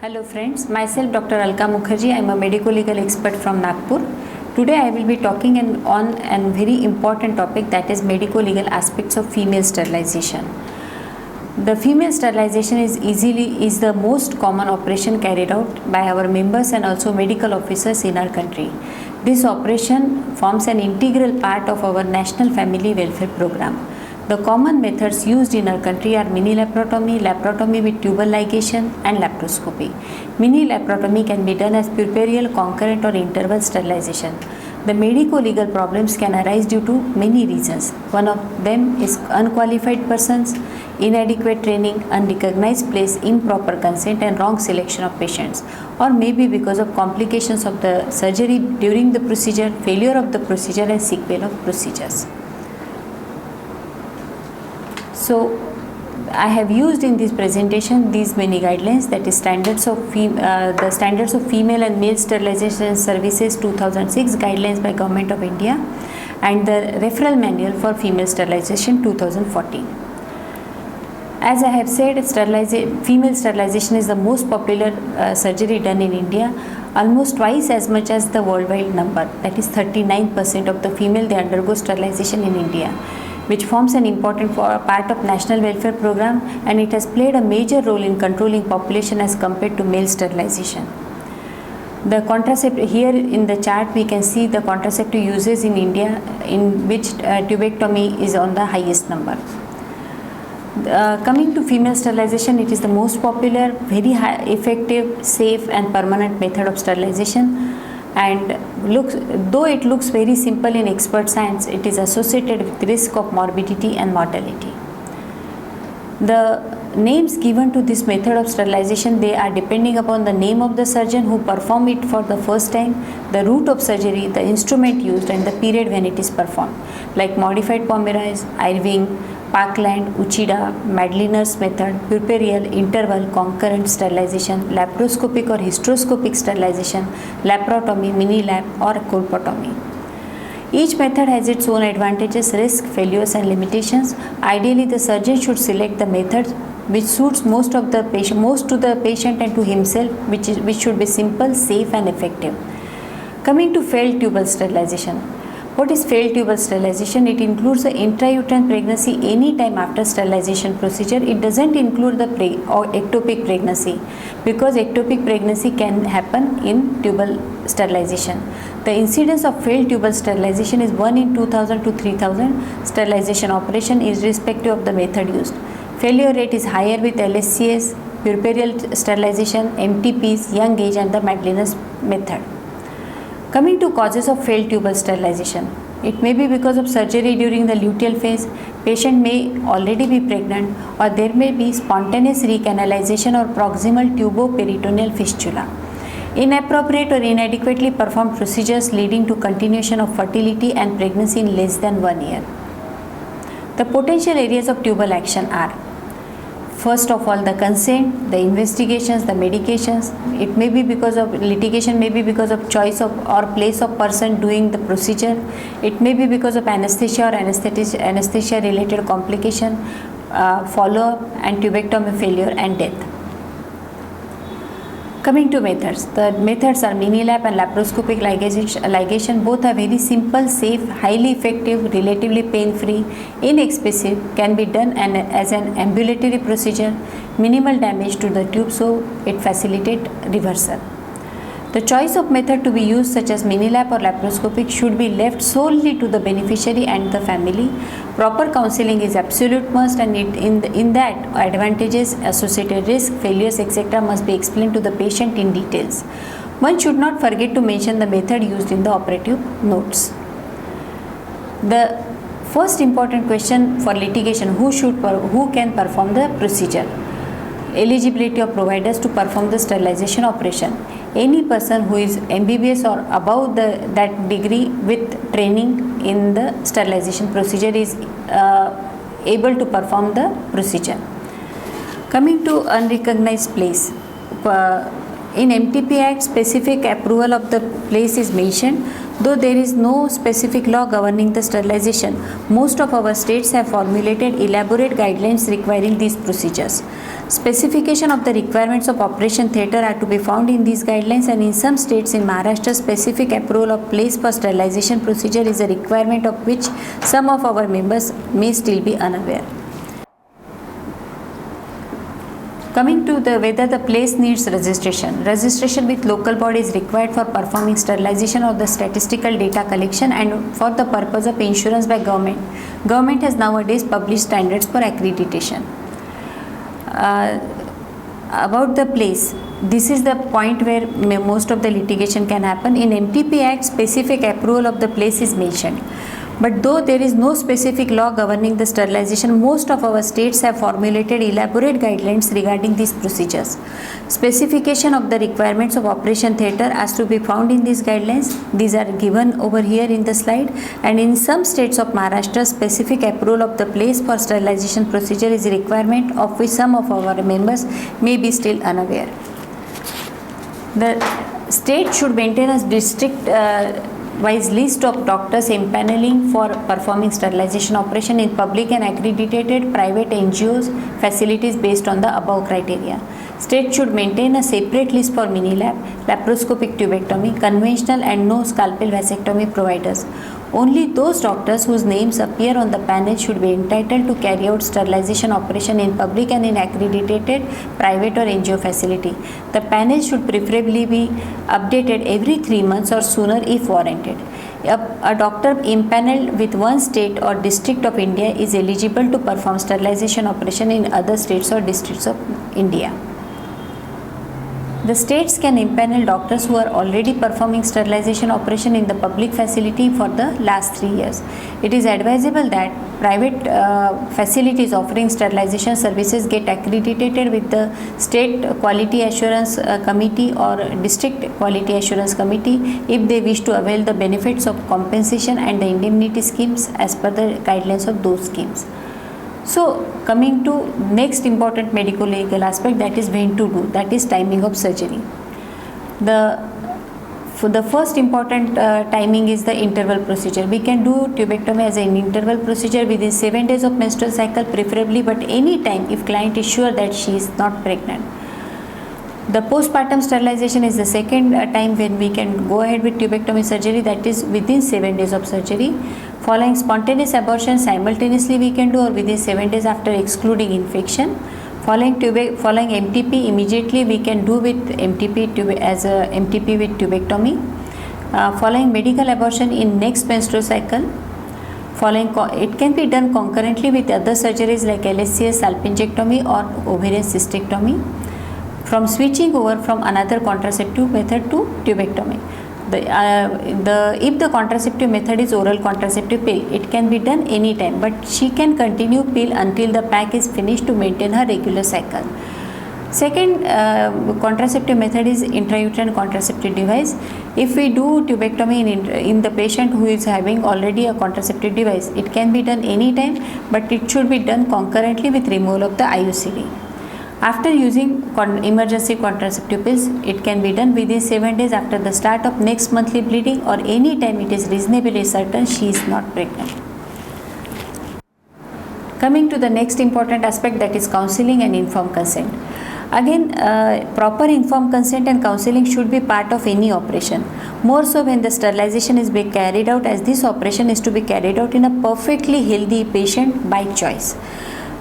Hello friends, myself Dr. Alka Mukherjee. I am a medico-legal expert from Nagpur. Today I will be talking on a very important topic, that is medico-legal aspects of female sterilization. The female sterilization is the most common operation carried out by our members and also medical officers in our country. This operation forms an integral part of our National Family Welfare Program. The common methods used in our country are mini laparotomy, laparotomy with tubal ligation and laparoscopy. Mini laparotomy can be done as puerperial, concurrent or interval sterilization. The medico-legal problems can arise due to many reasons. One of them is unqualified persons, inadequate training, unrecognized place, improper consent and wrong selection of patients, or maybe because of complications of the surgery during the procedure, failure of the procedure and sequel of procedures. So, I have used in this presentation these many guidelines, that is standards of the standards of female and male sterilization services 2006 guidelines by Government of India and the referral manual for female sterilization 2014. As I have said, female sterilization is the most popular surgery done in India, almost twice as much as the worldwide number, that is 39% of the female they undergo sterilization in India, which forms an important part of National Welfare Program, and it has played a major role in controlling population as compared to male sterilization. The contraceptive, here in the chart we can see the contraceptive uses in India, in which tubectomy is on the highest number. Coming to female sterilization, it is the most popular, very effective, safe and permanent method of sterilization. And though it looks very simple in expert science, it is associated with risk of morbidity and mortality. The names given to this method of sterilization, they are depending upon the name of the surgeon who performed it for the first time, the route of surgery, the instrument used and the period when it is performed, like modified Pomeroy's, Irving, Parkland, Uchida, Madliner's method, puerperial, interval, concurrent sterilization, laparoscopic or hysteroscopic sterilization, laparotomy, mini lap or colpotomy. Each method has its own advantages, risks, failures and limitations. Ideally, the surgeon should select the method which suits most to the patient and to himself, which should be simple, safe and effective. Coming to failed tubal sterilization. What is failed tubal sterilization? It includes the intrauterine pregnancy any time after sterilization procedure. It doesn't include the ectopic pregnancy, because ectopic pregnancy can happen in tubal sterilization. The incidence of failed tubal sterilization is 1 in 2000 to 3000 sterilization operation irrespective of the method used. Failure rate is higher with LSCS, puerperial sterilization, MTPs, young age and the Madliner's method. Coming to causes of failed tubal sterilization. It may be because of surgery during the luteal phase, patient may already be pregnant, or there may be spontaneous recanalization or proximal tuboperitoneal fistula. Inappropriate or inadequately performed procedures leading to continuation of fertility and pregnancy in less than 1 year. The potential areas of tubal action are: first of all, the consent, the investigations, the medications. It may be because of litigation, may be because of choice of or place of person doing the procedure. It may be because of anesthesia or anesthesia related complication, follow-up and tubectomy failure and death. Coming to methods. The methods are mini lap and laparoscopic ligation. Both are very simple, safe, highly effective, relatively pain-free, inexpensive, can be done as an ambulatory procedure, minimal damage to the tube, so it facilitates reversal. The choice of method to be used, such as mini lap or laparoscopic, should be left solely to the beneficiary and the family. Proper counseling is absolute must, and in that advantages, associated risk, failures, etc. must be explained to the patient in details. One should not forget to mention the method used in the operative notes. The first important question for litigation: who can perform the procedure? Eligibility of providers to perform the sterilization operation. Any person who is MBBS or above that degree with training in the sterilization procedure is able to perform the procedure. Coming to unrecognized place, In MTP Act, specific approval of the place is mentioned. Though there is no specific law governing the sterilization, most of our states have formulated elaborate guidelines requiring these procedures. Specification of the requirements of operation theatre are to be found in these guidelines, and in some states in Maharashtra, specific approval of place for sterilization procedure is a requirement of which some of our members may still be unaware. Coming to whether the place needs registration. Registration with local body is required for performing sterilization of the statistical data collection and for the purpose of insurance by government. Government has nowadays published standards for accreditation. About the place, this is the point where most of the litigation can happen. In MTP Act, specific approval of the place is mentioned. But though there is no specific law governing the sterilization, most of our states have formulated elaborate guidelines regarding these procedures. Specification of the requirements of operation theatre as to be found in these guidelines. These are given over here in the slide, and in some states of Maharashtra, specific approval of the place for sterilization procedure is a requirement of which some of our members may be still unaware. The state should maintain a district wise list of doctors empaneling for performing sterilization operation in public and accredited private NGOs facilities based on the above criteria. State should maintain a separate list for mini-lab, laparoscopic tubectomy, conventional and no scalpel vasectomy providers. Only those doctors whose names appear on the panel should be entitled to carry out sterilization operation in public and in accredited private or NGO facility. The panel should preferably be updated every 3 months or sooner if warranted. A doctor impaneled with one state or district of India is eligible to perform sterilization operation in other states or districts of India. The states can impanel doctors who are already performing sterilization operation in the public facility for the last 3 years. It is advisable that private facilities offering sterilization services get accredited with the state quality assurance committee or district quality assurance committee if they wish to avail the benefits of compensation and the indemnity schemes as per the guidelines of those schemes. So coming to next important medical legal aspect, that is when to do, that is timing of surgery. For the first important timing is the interval procedure. We can do tubectomy as an interval procedure within 7 days of menstrual cycle preferably, but any time if client is sure that she is not pregnant. The postpartum sterilization is the second time when we can go ahead with tubectomy surgery, that is within 7 days of surgery. Following spontaneous abortion, simultaneously we can do, or within 7 days after excluding infection. Following MTP, immediately we can do with MTP as a MTP with tubectomy. Following medical abortion in next menstrual cycle. It can be done concurrently with other surgeries like LSCS, salpingectomy or ovarian cystectomy. From switching over from another contraceptive method to tubectomy. If the contraceptive method is oral contraceptive pill, it can be done anytime, but she can continue pill until the pack is finished to maintain her regular cycle. Second contraceptive method is intrauterine contraceptive device. If we do tubectomy in the patient who is having already a contraceptive device, it can be done anytime, but it should be done concurrently with removal of the IUCD. After using emergency contraceptive pills, it can be done within 7 days after the start of next monthly bleeding or any time it is reasonably certain she is not pregnant. Coming to the next important aspect, that is counseling and informed consent. Again, proper informed consent and counseling should be part of any operation. More so when the sterilization is being carried out, as this operation is to be carried out in a perfectly healthy patient by choice.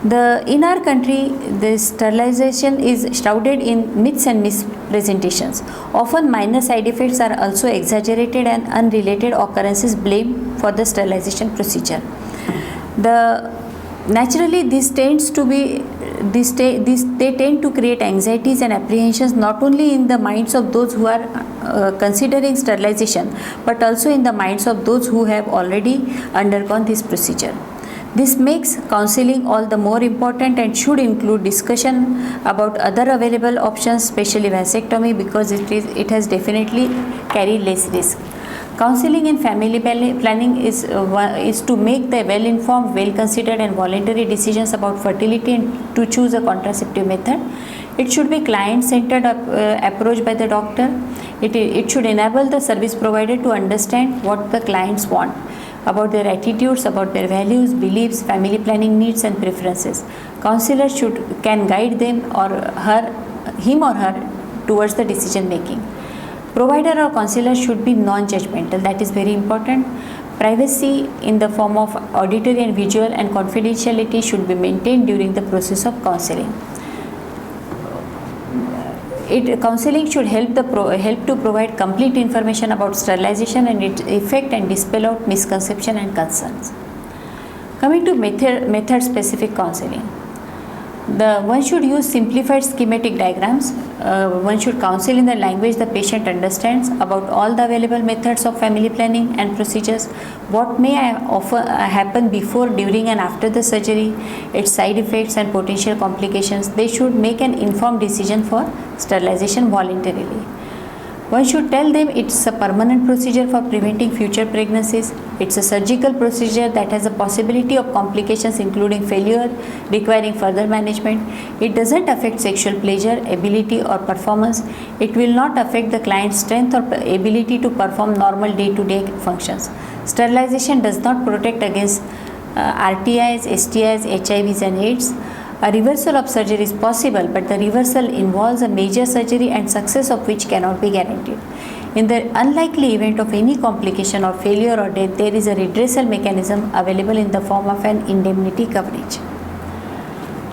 In our country, the sterilization is shrouded in myths and misrepresentations. Often minor side effects are also exaggerated and unrelated occurrences blamed for the sterilization procedure. Naturally, they tend to create anxieties and apprehensions not only in the minds of those who are considering sterilization, but also in the minds of those who have already undergone this procedure. This makes counseling all the more important and should include discussion about other available options, especially vasectomy, because it has definitely carried less risk. Counseling and family planning is to make the well-informed, well-considered and voluntary decisions about fertility and to choose a contraceptive method. It should be client-centered approach by the doctor. It should enable the service provider to understand what the clients want about their attitudes, about their values, beliefs, family planning needs and preferences. Counselor can guide him or her towards the decision making. Provider or counselor should be non-judgmental. That is very important. Privacy in the form of auditory and visual and confidentiality should be maintained during the process of counseling. Counseling should help to provide complete information about sterilization and its effect and dispel out misconception and concerns. Coming to method specific counseling. One should use simplified schematic diagrams. One should counsel in the language the patient understands about all the available methods of family planning and procedures, what may happen before, during and after the surgery, its side effects and potential complications. They should make an informed decision for sterilization voluntarily. One should tell them it's a permanent procedure for preventing future pregnancies. It's a surgical procedure that has a possibility of complications including failure, requiring further management. It doesn't affect sexual pleasure, ability or performance. It will not affect the client's strength or ability to perform normal day-to-day functions. Sterilization does not protect against RTIs, STIs, HIVs and AIDS. A reversal of surgery is possible, but the reversal involves a major surgery and success of which cannot be guaranteed. In the unlikely event of any complication or failure or death, there is a redressal mechanism available in the form of an indemnity coverage.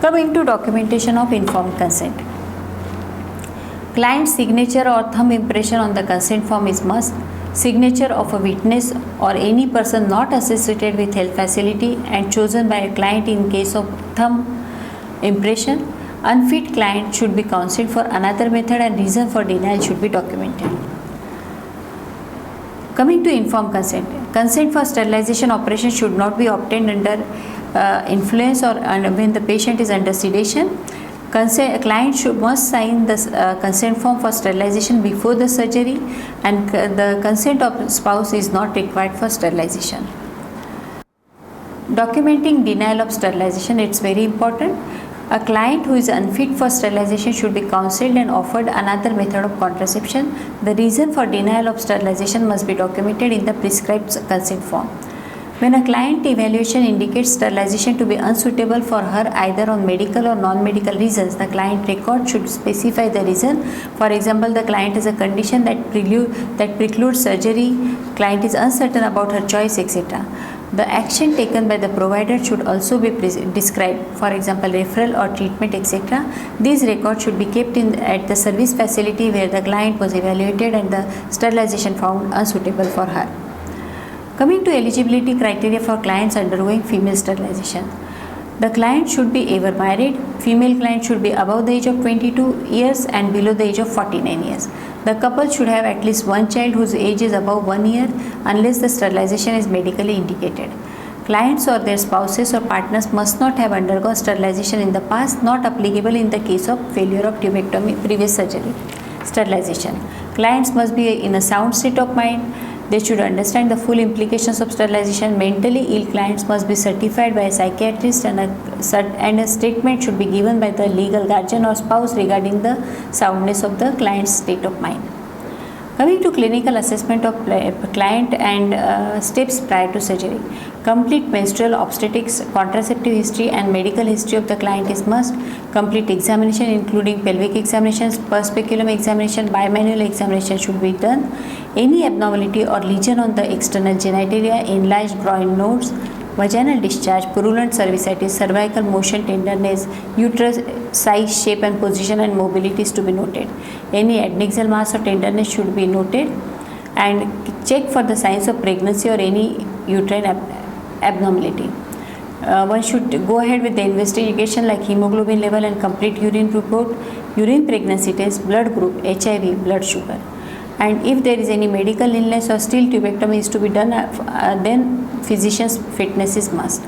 Coming to documentation of informed consent. Client's signature or thumb impression on the consent form is must. Signature of a witness or any person not associated with health facility and chosen by a client in case of thumb impression. Unfit client should be counseled for another method and reason for denial should be documented. Coming to informed consent. Consent for sterilization operation should not be obtained under influence or when the patient is under sedation. Client must sign the consent form for sterilization before the surgery, and the consent of spouse is not required for sterilization. Documenting denial of sterilization, it's very important. A client who is unfit for sterilization should be counseled and offered another method of contraception. The reason for denial of sterilization must be documented in the prescribed consent form. When a client evaluation indicates sterilization to be unsuitable for her either on medical or non-medical reasons, the client record should specify the reason. For example, the client has a condition that precludes surgery, client is uncertain about her choice, etc. The action taken by the provider should also be described, for example, referral or treatment, etc. These records should be kept at the service facility where the client was evaluated and the sterilization found unsuitable for her. Coming to eligibility criteria for clients undergoing female sterilization. The client should be ever married. Female client should be above the age of 22 years and below the age of 49 years. The couple should have at least one child whose age is above 1 year unless the sterilization is medically indicated. Clients or their spouses or partners must not have undergone sterilization in the past, not applicable in the case of failure of tubectomy, previous surgery. Sterilization. Clients must be in a sound state of mind. They should understand the full implications of sterilization. Mentally ill clients must be certified by a psychiatrist and a statement should be given by the legal guardian or spouse regarding the soundness of the client's state of mind. Coming to clinical assessment of client and steps prior to surgery. Complete menstrual, obstetrics, contraceptive history and medical history of the client is must. Complete examination including pelvic examinations, pars speculum examination, bimanual examination should be done. Any abnormality or lesion on the external genitalia, enlarged groin nodes, vaginal discharge, purulent cervicitis, cervical motion, tenderness, uterus size, shape and position and mobility is to be noted. Any adnexal mass or tenderness should be noted, and check for the signs of pregnancy or any uterine abnormality. One should go ahead with the investigation like hemoglobin level and complete urine report, urine pregnancy test, blood group, HIV, blood sugar. And if there is any medical illness or still tubectomy is to be done, then physician's fitness is must.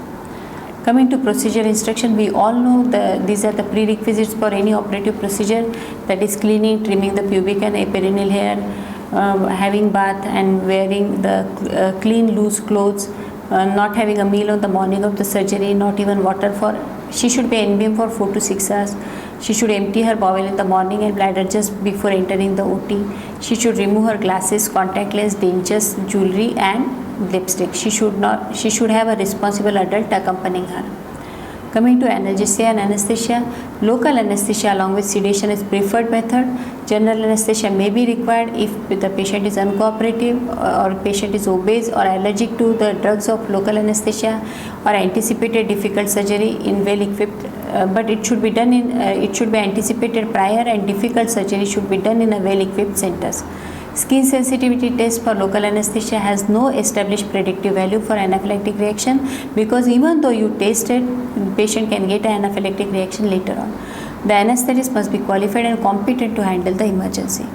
Coming to procedure instruction, we all know these are the prerequisites for any operative procedure, that is cleaning, trimming the pubic and perineal hair, having bath and wearing the clean loose clothes, not having a meal on the morning of the surgery, not even water she should be NBM for 4 to 6 hours, She should empty her bowel in the morning and bladder just before entering the OT. She should remove her glasses, contact lens, dentures, jewelry and lipstick. She should have a responsible adult accompanying her. Coming to analgesia and anesthesia, local anesthesia along with sedation is preferred method. General anesthesia may be required if the patient is uncooperative or patient is obese or allergic to the drugs of local anesthesia or anticipated difficult surgery in well equipped, but it should be done in it should be anticipated prior, and difficult surgery should be done in a well equipped centers. Skin sensitivity test for local anesthesia has no established predictive value for anaphylactic reaction, because even though you test it, the patient can get an anaphylactic reaction later on. The anesthetist must be qualified and competent to handle the emergency.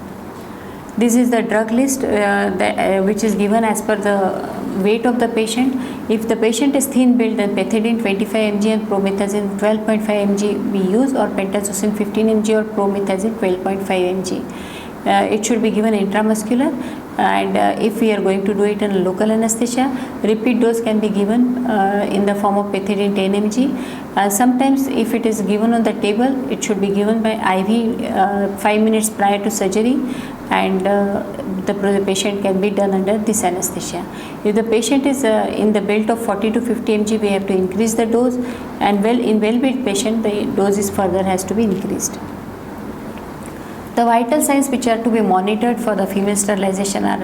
This is the drug list which is given as per the weight of the patient. If the patient is thin build, then pethidine 25 mg and promethazine 12.5 mg we use, or pentazocine 15 mg or promethazine 12.5 mg. It should be given intramuscular, and if we are going to do it in local anesthesia, repeat dose can be given in the form of pethidine 10 mg. Sometimes if it is given on the table, it should be given by IV 5 minutes prior to surgery, and the patient can be done under this anesthesia. If the patient is in the belt of 40 to 50 mg, we have to increase the dose, and in well-built patient the dose is further has to be increased. The vital signs which are to be monitored for the female sterilization are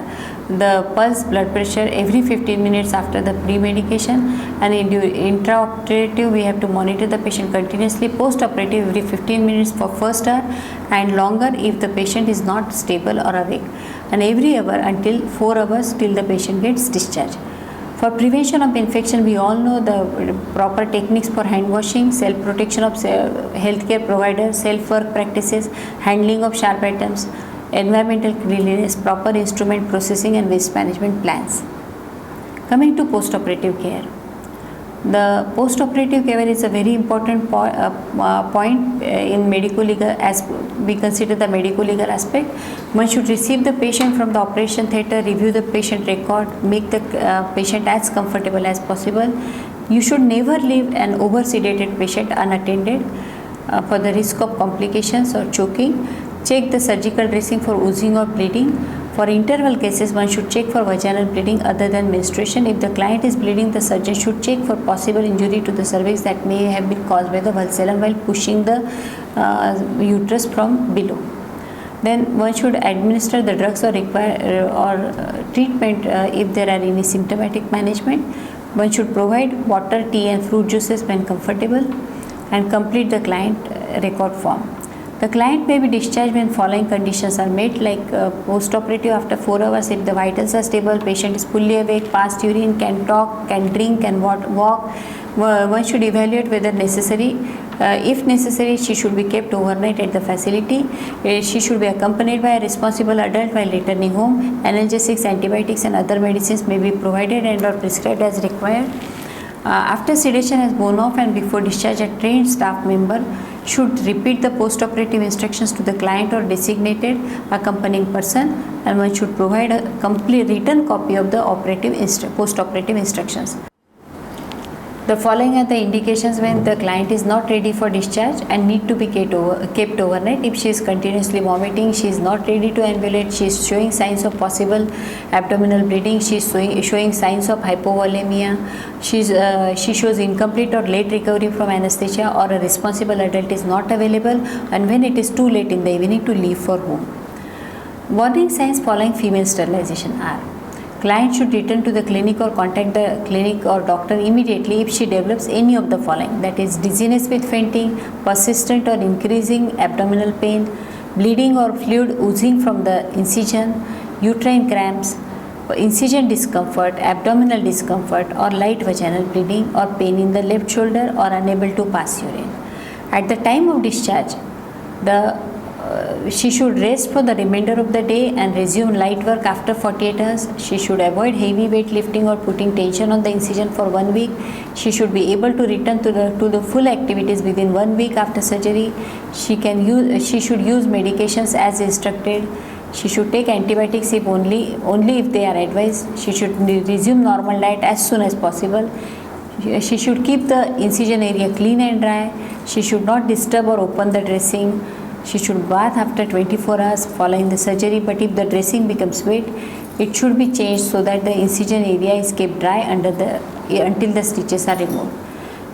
the pulse, blood pressure every 15 minutes after the pre-medication, and intraoperative we have to monitor the patient continuously, post-operative every 15 minutes for first hour, and longer if the patient is not stable or awake, and every hour until 4 hours till the patient gets discharged. For prevention of infection, we all know the proper techniques for hand washing, self-protection of healthcare providers, self-work practices, handling of sharp items, environmental cleanliness, proper instrument processing and waste management plans. Coming to post-operative care. The post-operative care is a very important point in medico-legal, as we consider the medico-legal aspect. One should receive the patient from the operation theatre, review the patient record, make the patient as comfortable as possible. You should never leave an over-sedated patient unattended for the risk of complications or choking. Check the surgical dressing for oozing or bleeding. For interval cases, one should check for vaginal bleeding other than menstruation. If the client is bleeding, the surgeon should check for possible injury to the cervix that may have been caused by the valsalon while pushing the uterus from below. Then one should administer the drugs or treatment if there are any symptomatic management. One should provide water, tea and fruit juices when comfortable, and complete the client record form. The client may be discharged when following conditions are met, like post-operative after 4 hours if the vitals are stable, patient is fully awake, passed urine, can talk, can drink, can walk. One should evaluate whether necessary. If necessary, she should be kept overnight at the facility. She should be accompanied by a responsible adult while returning home. Analgesics, antibiotics and other medicines may be provided and or prescribed as required. After sedation has worn off and before discharge, a trained staff member should repeat the post-operative instructions to the client or designated accompanying person, and one should provide a complete written copy of the post-operative instructions. The following are the indications when the client is not ready for discharge and need to be kept overnight. If she is continuously vomiting, she is not ready to ambulate, she is showing signs of possible abdominal bleeding, she is showing signs of hypovolemia, she shows incomplete or late recovery from anesthesia, or a responsible adult is not available, and when it is too late in the evening to leave for home. Warning signs following female sterilization are: client should return to the clinic or contact the clinic or doctor immediately if she develops any of the following, that is dizziness with fainting, persistent or increasing abdominal pain, bleeding or fluid oozing from the incision, uterine cramps, incision discomfort, abdominal discomfort or light vaginal bleeding, or pain in the left shoulder, or unable to pass urine. At the time of discharge, she should rest for the remainder of the day and resume light work after 48 hours. She should avoid heavy weight lifting or putting tension on the incision for 1 week. She should be able to return to the full activities within 1 week after surgery. She should use medications as instructed. She should take antibiotics if only if they are advised. She should resume normal diet as soon as possible. She should keep the incision area clean and dry. She should not disturb or open the dressing. She should bath after 24 hours following the surgery, but if the dressing becomes wet, it should be changed so that the incision area is kept dry until the stitches are removed.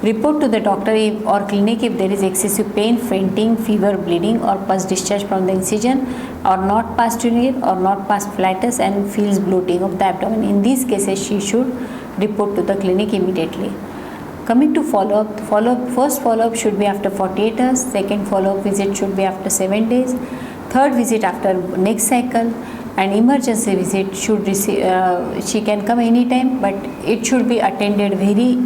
Report to the doctor or clinic if there is excessive pain, fainting, fever, bleeding or pus discharge from the incision, or not past urinary or not past flatus, and feels bloating of the abdomen. In these cases, she should report to the clinic immediately. Coming to follow-up, first follow-up should be after 48 hours, second follow-up visit should be after 7 days, third visit after next cycle, and emergency visit should receive, she can come anytime, but it should be attended very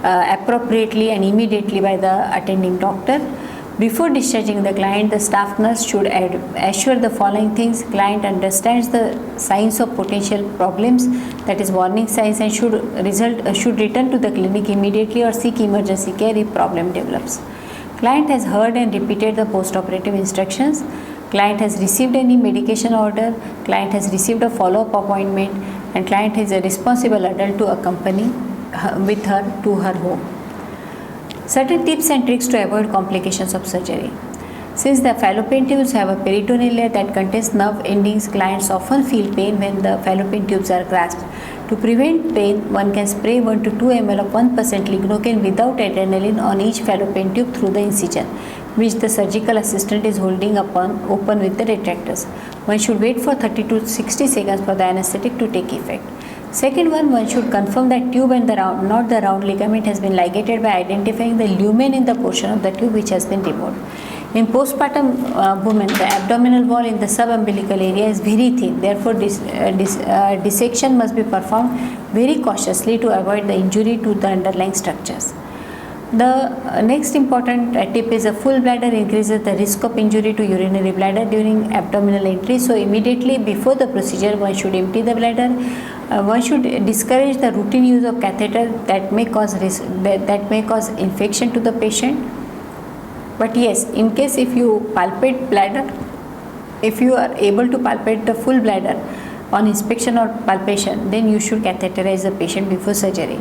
appropriately and immediately by the attending doctor. Before discharging the client, the staff nurse should assure the following things: client understands the signs of potential problems, that is warning signs, and should return to the clinic immediately or seek emergency care if problem develops. Client has heard and repeated the post-operative instructions. Client has received any medication order. Client has received a follow-up appointment, and client is a responsible adult to accompany with her to her home. Certain tips and tricks to avoid complications of surgery. Since the fallopian tubes have a peritoneal layer that contains nerve endings, clients often feel pain when the fallopian tubes are grasped. To prevent pain, one can spray 1 to 2 ml of 1% lignocaine without adrenaline on each fallopian tube through the incision, which the surgical assistant is holding open with the retractors. One should wait for 30 to 60 seconds for the anesthetic to take effect. Second one should confirm that tube and not the round ligament has been ligated by identifying the lumen in the portion of the tube which has been removed. In postpartum women, the abdominal wall in the subumbilical area is very thin. Therefore, dissection must be performed very cautiously to avoid the injury to the underlying structures. The next important tip is a full bladder increases the risk of injury to urinary bladder during abdominal entry. So immediately before the procedure, one should empty the bladder. One should discourage the routine use of catheter that may cause infection to the patient. But yes, in case if you palpate bladder, if you are able to palpate the full bladder on inspection or palpation, then you should catheterize the patient before surgery.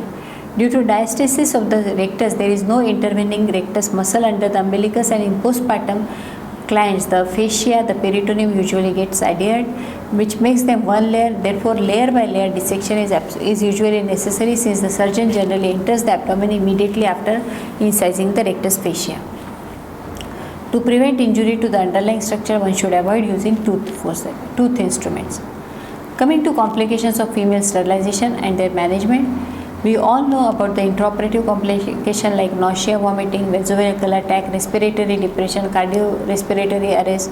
Due to diastasis of the rectus, there is no intervening rectus muscle under the umbilicus, and in postpartum clients, the fascia, the peritoneum usually gets adhered, which makes them one layer. Therefore, layer by layer dissection is usually necessary, since the surgeon generally enters the abdomen immediately after incising the rectus fascia. To prevent injury to the underlying structure, one should avoid using tooth instruments. Coming to complications of female sterilization and their management, we all know about the intraoperative complication like nausea, vomiting, vasovagal attack, respiratory depression, cardiorespiratory arrest,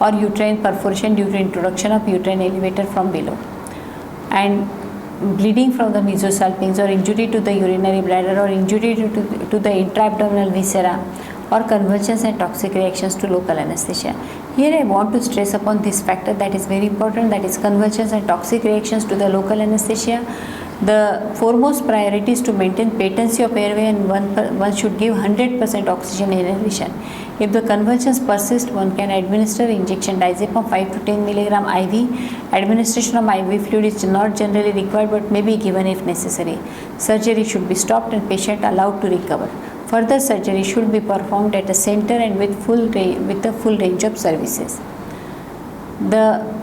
or uterine perforation due to introduction of uterine elevator from below, and bleeding from the mesosalpinx, or injury to the urinary bladder, or injury to the intra-abdominal viscera, or convulsions and toxic reactions to local anesthesia. Here I want to stress upon this factor that is very important, that is convulsions and toxic reactions to the local anesthesia. The foremost priority is to maintain patency of airway, and one should give 100% oxygen inhalation. If the convulsions persist, one can administer injection diazepam 5 to 10 mg IV. Administration of IV fluid is not generally required but may be given if necessary. Surgery should be stopped and patient allowed to recover. Further surgery should be performed at a center and with a full range of services. The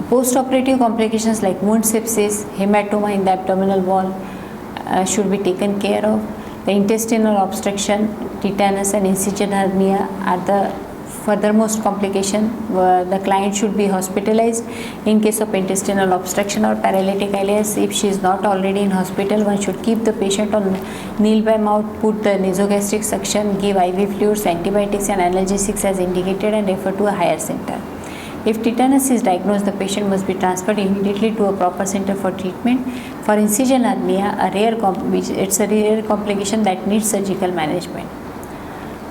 post-operative complications like wound sepsis, hematoma in the abdominal wall should be taken care of. The intestinal obstruction, tetanus and incision hernia are the furthermost complication. The client should be hospitalized in case of intestinal obstruction or paralytic ileus. If she is not already in hospital, one should keep the patient on nil by mouth, put the nasogastric suction, give IV fluids, antibiotics and analgesics as indicated, and refer to a higher center. If tetanus is diagnosed, the patient must be transferred immediately to a proper center for treatment. For incision hernia, it's a rare complication that needs surgical management.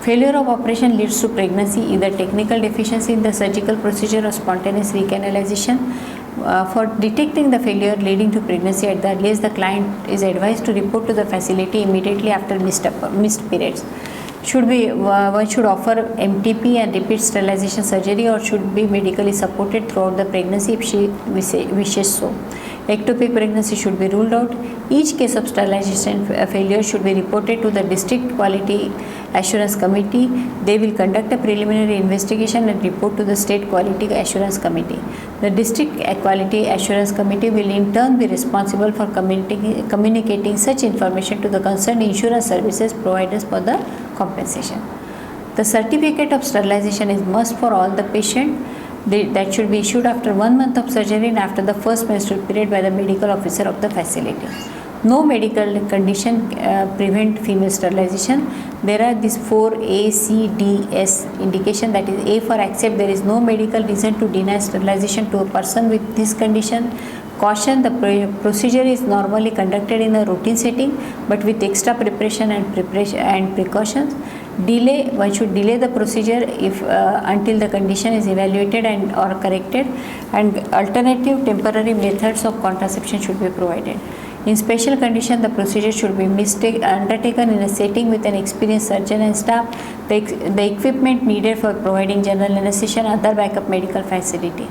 Failure of operation leads to pregnancy, either technical deficiency in the surgical procedure or spontaneous recanalization. For detecting the failure leading to pregnancy at the earliest, the client is advised to report to the facility immediately after missed periods. One should offer MTP and repeat sterilization surgery, or should be medically supported throughout the pregnancy if she wishes so. Ectopic pregnancy should be ruled out. Each case of sterilization failure should be reported to the District Quality Assurance Committee. They will conduct a preliminary investigation and report to the State Quality Assurance Committee. The District Quality Assurance Committee will in turn be responsible for communicating such information to the concerned insurance services providers for the compensation. The certificate of sterilization is must for all the patient. That should be issued after 1 month of surgery and after the first menstrual period by the medical officer of the facility. No medical condition prevent female sterilization. There are these 4 A, C, D, S indication. That is, A for accept, there is no medical reason to deny sterilization to a person with this condition. Caution, the procedure is normally conducted in a routine setting but with extra preparation and precautions. Delay, one should delay the procedure if until the condition is evaluated and or corrected, and alternative temporary methods of contraception should be provided. In special condition, the procedure should be undertaken in a setting with an experienced surgeon and staff. The equipment needed for providing general anesthesia and other backup medical facility.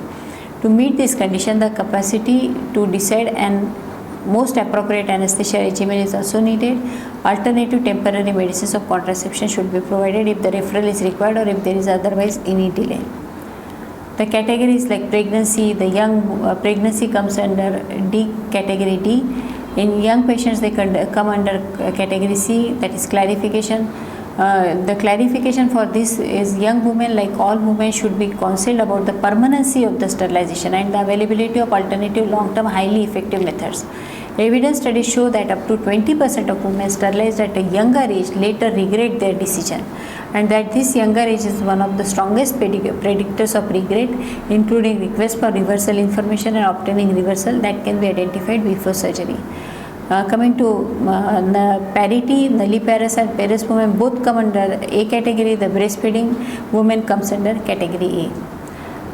To meet this condition, the capacity to decide and most appropriate anesthesia regimen is also needed. Alternative temporary medicines of contraception should be provided if the referral is required or if there is otherwise any delay. The categories like pregnancy, the young pregnancy comes under D, category D. In young patients, they come under category C, that is clarification. The clarification for this is young women, like all women, should be counseled about the permanency of the sterilization and the availability of alternative long-term highly effective methods. Evidence studies show that up to 20% of women sterilized at a younger age later regret their decision, and that this younger age is one of the strongest predictors of regret, including request for reversal information and obtaining reversal that can be identified before surgery. Coming to parity, nulliparous and parous women both come under A category. The breastfeeding women comes under category A.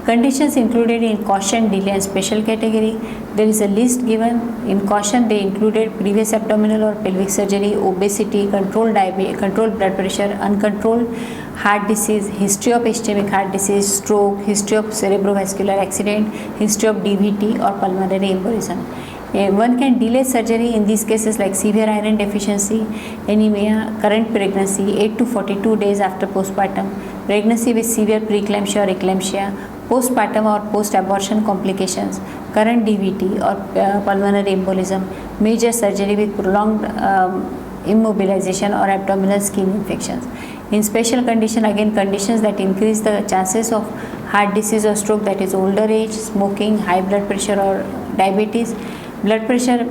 Conditions included in caution, delay and special category. There is a list given. In caution, they included previous abdominal or pelvic surgery, obesity, controlled diabetes, controlled blood pressure, uncontrolled heart disease, history of ischemic heart disease, stroke, history of cerebrovascular accident, history of DVT or pulmonary embolism. One can delay surgery in these cases like severe iron deficiency, anemia, current pregnancy, 8 to 42 days after postpartum, pregnancy with severe preeclampsia or eclampsia, postpartum or post-abortion complications, current DVT or pulmonary embolism, major surgery with prolonged immobilization or abdominal skin infections. In special condition, again conditions that increase the chances of heart disease or stroke, that is older age, smoking, high blood pressure or diabetes, blood pressure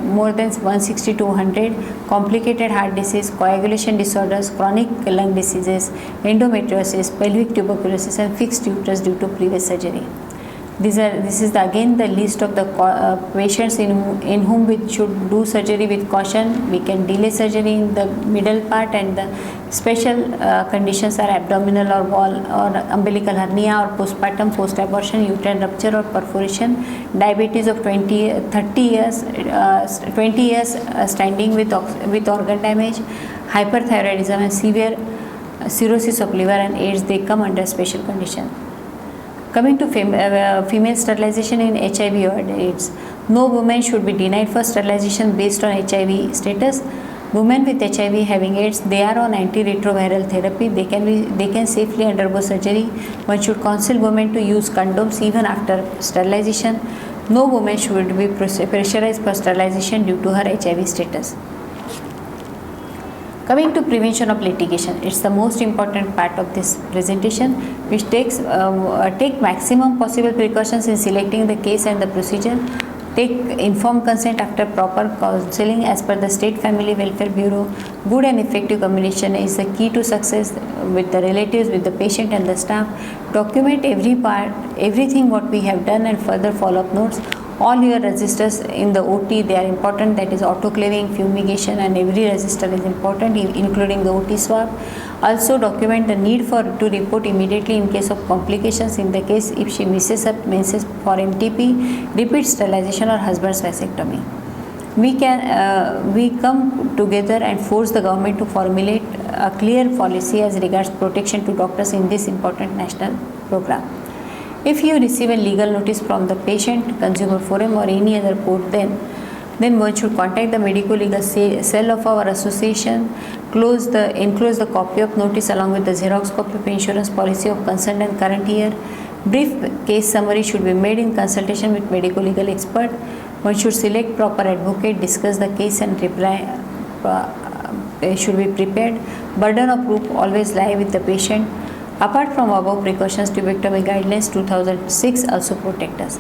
more than 160 to 100, complicated heart disease, coagulation disorders, chronic lung diseases, endometriosis, pelvic tuberculosis and fixed uterus due to previous surgery. This is again the list of the patients in whom we should do surgery with caution. We can delay surgery in the middle part, and the special conditions are abdominal or wall or umbilical hernia or postpartum, post-abortion, uterine rupture or perforation, diabetes of 20 years standing with organ damage, hyperthyroidism and severe cirrhosis of liver and AIDS. They come under special condition. Coming to female sterilization in HIV or AIDS, no woman should be denied for sterilization based on HIV status. Women with HIV having AIDS, they are on antiretroviral therapy. They can safely undergo surgery. One should counsel women to use condoms even after sterilization. No woman should be pressurized for sterilization due to her HIV status. Coming to prevention of litigation, it's the most important part of this presentation, which take maximum possible precautions in selecting the case and the procedure. Take informed consent after proper counseling as per the State Family Welfare Bureau. Good and effective communication is the key to success with the relatives, with the patient and the staff. Document every part, everything what we have done and further follow-up notes. All your registers in the OT, they are important, that is autoclaving, fumigation and every register is important, including the OT swab. Also document the need to report immediately in case of complications, in the case if she misses up menses for MTP, repeat sterilization or husband's vasectomy. We come together and force the government to formulate a clear policy as regards protection to doctors in this important national program. If you receive a legal notice from the patient, consumer forum or any other court, then one should contact the medico-legal cell of our association, enclose the copy of notice along with the Xerox copy of insurance policy of concerned and current year. Brief case summary should be made in consultation with medico-legal expert. One should select proper advocate, discuss the case and reply should be prepared. Burden of proof always lie with the patient. Apart from above precautions, tubectomy guidelines 2006 also protect us.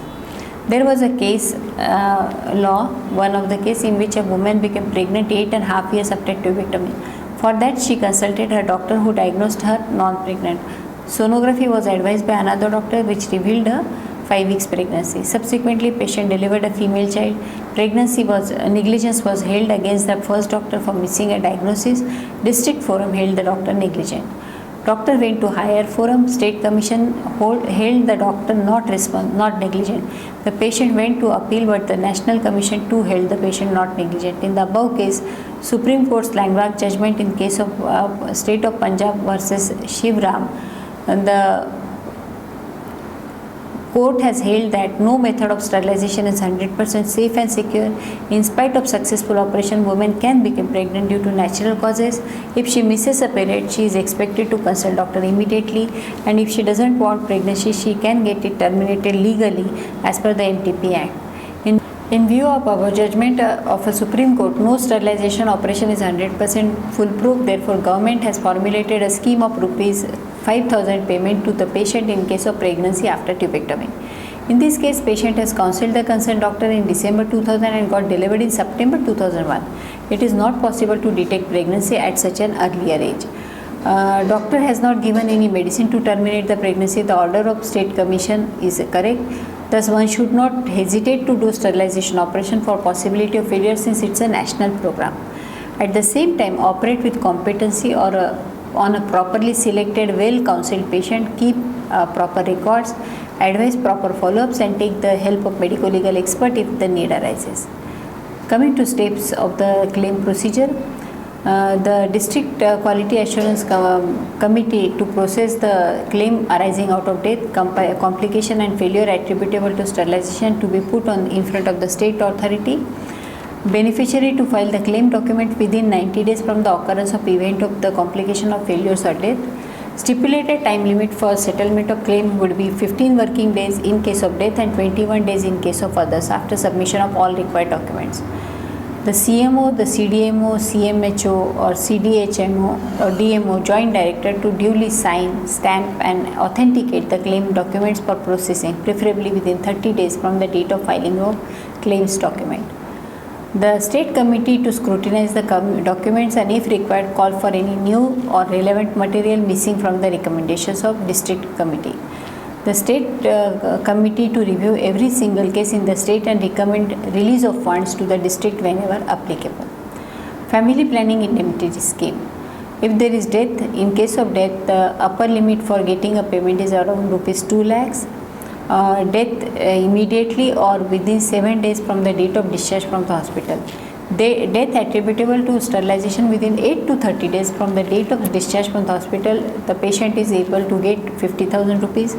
There was a case one of the case in which a woman became pregnant 8.5 years after tubectomy. For that, she consulted her doctor who diagnosed her non-pregnant. Sonography was advised by another doctor which revealed a 5 weeks pregnancy. Subsequently, patient delivered a female child. Negligence was held against the first doctor for missing a diagnosis. District forum held the doctor negligent. Doctor went to higher forum. State commission held the doctor not negligent. The patient went to appeal, but the national commission too held the patient not negligent. In the above case, Supreme Court's landmark judgment in case of State of Punjab versus Shivram, the court has held that no method of sterilization is 100% safe and secure. In spite of successful operation, women can become pregnant due to natural causes. If she misses a period, she is expected to consult doctor immediately, and if she doesn't want pregnancy, she can get it terminated legally as per the MTP Act. In view of our judgment of a Supreme Court, no sterilization operation is 100% foolproof. Therefore, government has formulated a scheme of rupees 5,000 payment to the patient in case of pregnancy after tubectomy. In this case, patient has consulted the concerned doctor in December 2000 and got delivered in September 2001. It is not possible to detect pregnancy at such an earlier age. Doctor has not given any medicine to terminate the pregnancy. The order of state commission is correct. Thus, one should not hesitate to do sterilization operation for possibility of failure since it's a national program. At the same time, operate with competency or on a properly selected, well-counseled patient, keep proper records, advise proper follow-ups and take the help of medico-legal expert if the need arises. Coming to steps of the claim procedure, the District Quality Assurance Committee to process the claim arising out of death, complication and failure attributable to sterilization to be put in front of the state authority. Beneficiary to file the claim document within 90 days from the occurrence of event of the complication of failures or death. Stipulated time limit for settlement of claim would be 15 working days in case of death and 21 days in case of others after submission of all required documents. The CMO, the CDMO, CMHO or CDHMO or DMO joint director to duly sign, stamp and authenticate the claim documents for processing, preferably within 30 days from the date of filing of claims document. The state committee to scrutinize the documents and if required call for any new or relevant material missing from the recommendations of district committee. The state committee to review every single case in the state and recommend release of funds to the district whenever applicable. Family planning indemnity scheme. If there is death, in case of death, the upper limit for getting a payment is around rupees 2 lakhs. Death immediately or within 7 days from the date of discharge from the hospital. Death attributable to sterilization within 8 to 30 days from the date of discharge from the hospital, the patient is able to get 50,000 rupees.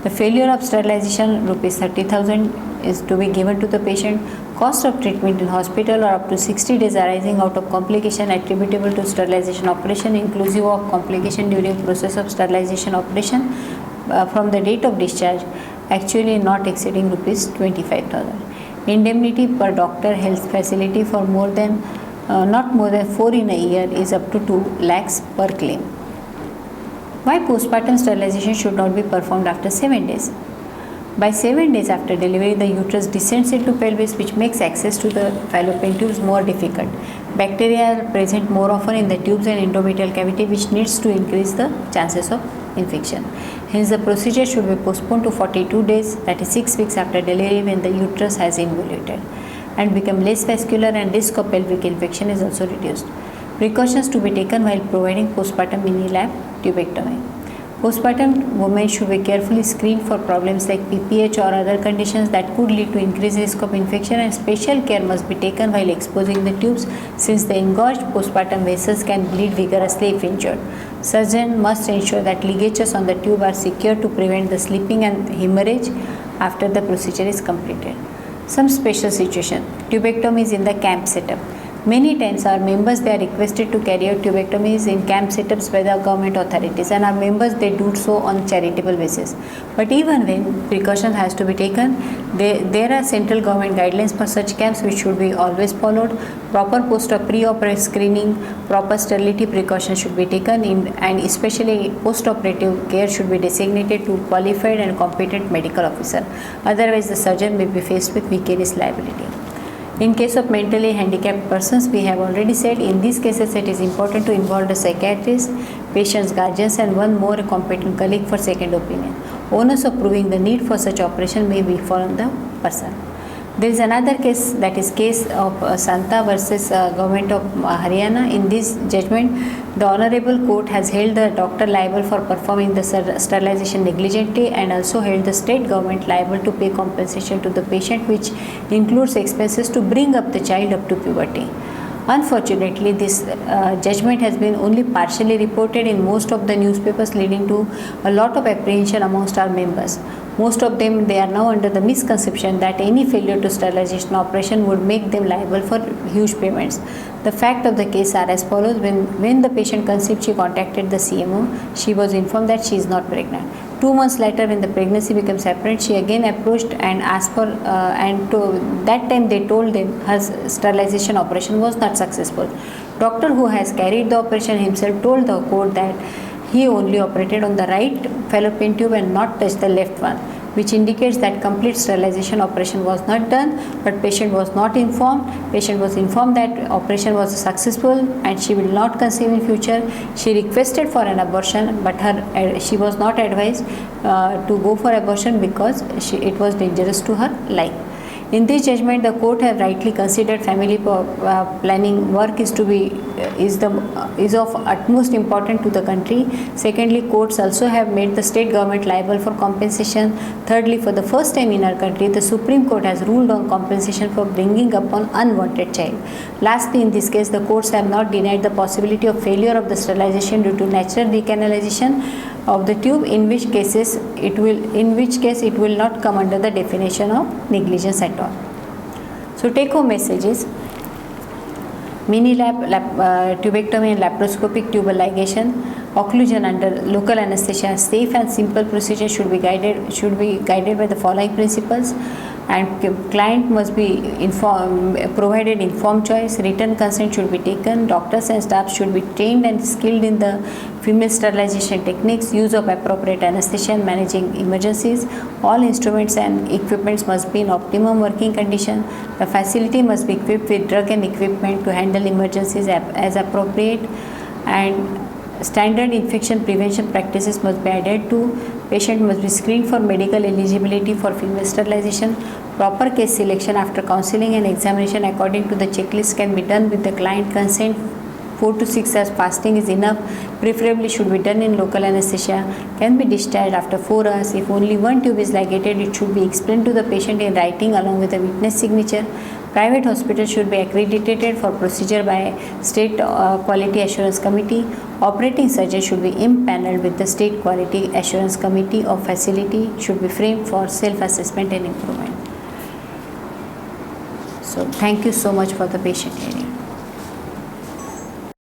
The failure of sterilization, rupees 30,000 is to be given to the patient. Cost of treatment in hospital or up to 60 days arising out of complication attributable to sterilization operation inclusive of complication during process of sterilization operation from the date of discharge, actually not exceeding rupees 25,000. Indemnity per doctor health facility for not more than 4 in a year is up to 2 lakhs per claim. Why postpartum sterilization should not be performed after 7 days? By 7 days after delivery, the uterus descends into pelvis, which makes access to the fallopian tubes more difficult. Bacteria are present more often in the tubes and endometrial cavity, which needs to increase the chances of infection. Hence, the procedure should be postponed to 42 days, that is 6 weeks after delivery, when the uterus has involuted and become less vascular and risk of pelvic infection is also reduced. Precautions to be taken while providing postpartum mini-lap tubectomy. Postpartum women should be carefully screened for problems like PPH or other conditions that could lead to increased risk of infection, and special care must be taken while exposing the tubes since the engorged postpartum vessels can bleed vigorously if injured. Surgeon must ensure that ligatures on the tube are secure to prevent the slipping and hemorrhage after the procedure is completed. Some special situation. Tubectomies in the camp setup. Many times our members, they are requested to carry out tubectomies in camp setups by the government authorities, and our members, they do so on charitable basis. But even when precautions has to be taken, there are central government guidelines for such camps which should be always followed. Proper pre-operative screening, proper sterility precautions should be taken in, and especially post-operative care should be designated to qualified and competent medical officer. Otherwise, the surgeon may be faced with vicarious liability. In case of mentally handicapped persons, we have already said in these cases it is important to involve the psychiatrist, patient's guardians, and one more competent colleague for second opinion. Onus of proving the need for such operation may be on the person. There is another case, that is case of Santa versus government of Haryana. In this judgment, the Honorable Court has held the doctor liable for performing the sterilization negligently and also held the state government liable to pay compensation to the patient, which includes expenses to bring up the child up to puberty. Unfortunately, this judgment has been only partially reported in most of the newspapers, leading to a lot of apprehension amongst our members. Most of them, they are now under the misconception that any failure to sterilization operation would make them liable for huge payments. The fact of the case are as follows. When the patient conceived, she contacted the CMO. She was informed that she is not pregnant. 2 months later, when the pregnancy becomes apparent, she again approached and asked for, that time they told them her sterilization operation was not successful. Doctor who has carried the operation himself told the court that he only operated on the right fallopian tube and not touched the left one, which indicates that complete sterilization operation was not done, but patient was not informed. Patient was informed that operation was successful and she will not conceive in future. She requested for an abortion, but she was not advised to go for abortion because it was dangerous to her life. In this judgment, the court have rightly considered family planning work is of utmost importance to the country. Secondly, courts also have made the state government liable for compensation. Thirdly, for the first time in our country, the Supreme Court has ruled on compensation for bringing up an unwanted child. Lastly, in this case, the courts have not denied the possibility of failure of the sterilization due to natural decanalization of the tube, in which case it will not come under the definition of negligence at all. So take home messages: mini tubectomy and laparoscopic tubal ligation, occlusion under local anesthesia, safe and simple procedure should be guided by the following principles. And client must be provided informed choice. Written consent should be taken. Doctors and staff should be trained and skilled in the female sterilization techniques. Use of appropriate anesthesia and managing emergencies. All instruments and equipments must be in optimum working condition. The facility must be equipped with drug and equipment to handle emergencies as appropriate. And standard infection prevention practices must be adhered to. Patient must be screened for medical eligibility for female sterilization. Proper case selection after counseling and examination according to the checklist can be done with the client consent. 4 to 6 hours fasting is enough. Preferably should be done in local anesthesia. Can be discharged after 4 hours. If only one tube is ligated, it should be explained to the patient in writing along with a witness signature. Private hospitals should be accredited for procedure by State Quality Assurance Committee. Operating surgeon should be impaneled with the State Quality Assurance Committee of facility should be framed for self-assessment and improvement. So thank you so much for the patient hearing.